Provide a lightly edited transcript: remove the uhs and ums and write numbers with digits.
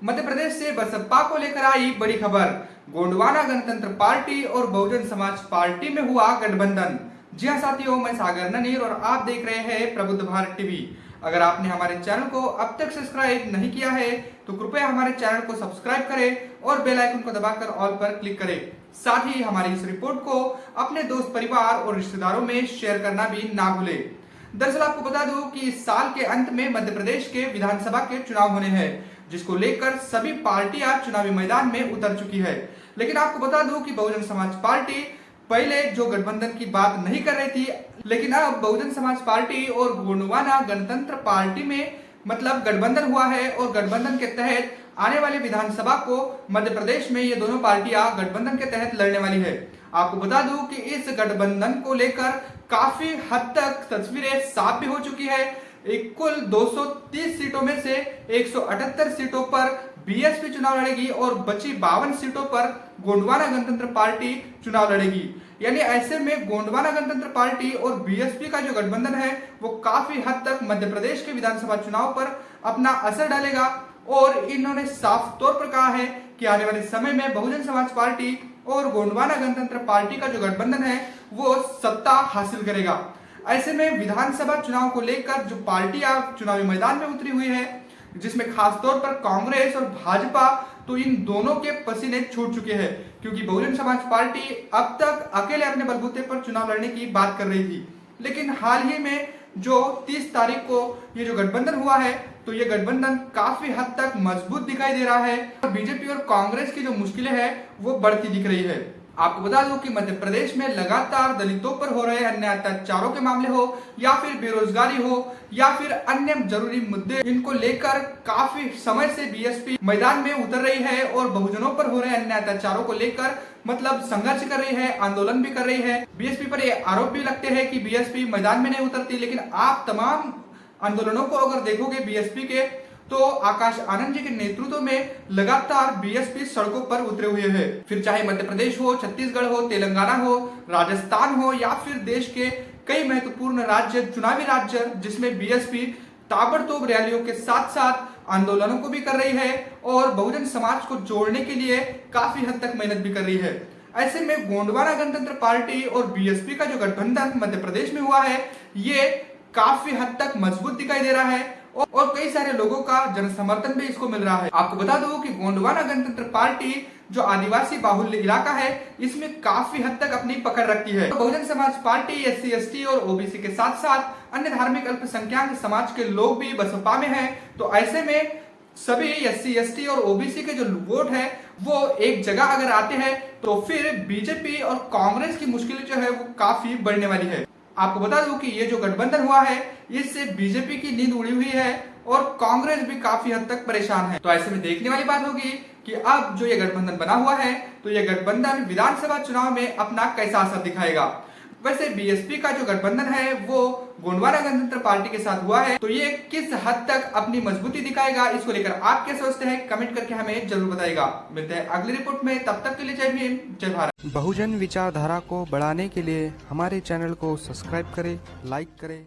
मध्य प्रदेश से बसपा को लेकर आई बड़ी खबर। गोंडवाना गणतंत्र पार्टी और बहुजन समाज पार्टी में हुआ गठबंधन। जी हां साथियों, मैं सागर ननीर और आप देख रहे हैं प्रबुद्ध भारत टीवी। अगर आपने हमारे चैनल को अब तक सब्सक्राइब नहीं किया है तो कृपया हमारे चैनल को सब्सक्राइब करें और बेल आइकन को दबाकर ऑल पर क्लिक करें। साथ ही हमारी इस रिपोर्ट को अपने दोस्त, परिवार और रिश्तेदारों में शेयर करना भी ना भूलें। दरअसल आपको बता दूं कि इस साल के अंत में मध्य प्रदेश के विधानसभा के चुनाव होने हैं, जिसको लेकर सभी पार्टियां चुनावी मैदान में उतर चुकी है। लेकिन आपको बता दूं कि बहुजन समाज पार्टी पहले जो गठबंधन की बात नहीं कर रही थी, लेकिन अब बहुजन समाज पार्टी और गोंडवाना गणतंत्र पार्टी में मतलब गठबंधन हुआ है और गठबंधन के तहत आने वाली विधानसभा को मध्य प्रदेश में ये दोनों पार्टियां गठबंधन के तहत लड़ने वाली है। आपको बता दूं कि इस गठबंधन को लेकर काफी हद तक तस्वीरें साफ भी हो चुकी है। एक कुल 230 सीटों में से 178 सीटों पर बीएसपी चुनाव लड़ेगी और बची 52 सीटों पर गोंडवाना गणतंत्र पार्टी चुनाव लड़ेगी। यानी ऐसे में गोंडवाना गणतंत्र पार्टी और बीएसपी का जो गठबंधन है वो काफी हद तक मध्य प्रदेश के विधानसभा चुनाव पर अपना असर डालेगा। और इन्होंने साफ तौर पर कहा है कि आने वाले समय में बहुजन समाज पार्टी और गोंडवाना गणतंत्र पार्टी का जो गठबंधन है वो सत्ता हासिल करेगा। ऐसे में विधानसभा चुनाव को लेकर जो पार्टियां चुनावी मैदान में उतरी हुई है, जिसमें खासतौर पर कांग्रेस और भाजपा, तो इन दोनों के पसीने छूट चुके हैं, क्योंकि बहुजन समाज पार्टी अब तक अकेले अपने बलबूते पर चुनाव लड़ने की बात कर रही थी। लेकिन हाल ही में जो 30 तारीख को ये जो गठबंधन हुआ है, तो ये गठबंधन काफी हद तक मजबूत दिखाई दे रहा है और बीजेपी और कांग्रेस की जो मुश्किलें हैं वो बढ़ती दिख रही है। आपको बता दूं कि मध्य प्रदेश में लगातार दलितों पर हो रहे अन्य अत्याचारों के मामले हो या फिर बेरोजगारी हो या फिर अन्य जरूरी मुद्दे, इनको लेकर काफी समय से बीएसपी मैदान में उतर रही है और बहुजनों पर हो रहे अन्य अत्याचारों को लेकर मतलब संघर्ष कर रही है, आंदोलन भी कर रही है। बीएसपी पर ये आरोप भी लगते हैं कि बीएसपी मैदान में नहीं उतरती, लेकिन आप तमाम आंदोलनों को अगर देखोगे बीएसपी के, तो आकाश आनंद जी के नेतृत्व में लगातार बीएसपी सड़कों पर उतरे हुए हैं। फिर चाहे मध्य प्रदेश हो, छत्तीसगढ़ हो, तेलंगाना हो, राजस्थान हो या फिर देश के कई महत्वपूर्ण राज्य, चुनावी राज्य, जिसमें बीएसपी ताबड़तोड़ रैलियों के साथ साथ आंदोलनों को भी कर रही है और बहुजन समाज को जोड़ने के लिए काफी हद तक मेहनत भी कर रही है। ऐसे में गोंडवाना गणतंत्र पार्टी और बीएसपी का जो गठबंधन मध्य प्रदेश में हुआ है, ये काफी हद तक मजबूत दिखाई दे रहा है और कई सारे लोगों का जन समर्थन भी इसको मिल रहा है। आपको बता दूं कि गोंडवाना गणतंत्र पार्टी जो आदिवासी बाहुल्य इलाका है, इसमें काफी हद तक अपनी पकड़ रखती है। तो Bahujan Samaj party SC, ST और ओबीसी के साथ साथ अन्य धार्मिक अल्पसंख्यक समाज के लोग भी बसपा में हैं। तो ऐसे में सभी एससी, एसटी और ओबीसी के जो वोट है वो एक जगह अगर आते हैं तो फिर बीजेपी और कांग्रेस की मुश्किल जो है वो काफी बढ़ने वाली है। आपको बता दूं कि ये जो गठबंधन हुआ है, इससे बीजेपी की नींद उड़ी हुई है और कांग्रेस भी काफी हद तक परेशान है। तो ऐसे में देखने वाली बात होगी कि अब जो ये गठबंधन बना हुआ है, तो ये गठबंधन विधानसभा चुनाव में अपना कैसा असर दिखाएगा। वैसे बीएसपी का जो गठबंधन है वो गोंडवाना गणतंत्र पार्टी के साथ हुआ है, तो ये किस हद तक अपनी मजबूती दिखाएगा, इसको लेकर आप क्या सोचते हैं, कमेंट करके हमें जरूर बताइएगा। मिलते हैं अगली रिपोर्ट में, तब तक के लिए जय भीम, जय भारत। बहुजन विचारधारा को बढ़ाने के लिए हमारे चैनल को सब्सक्राइब करें, लाइक करें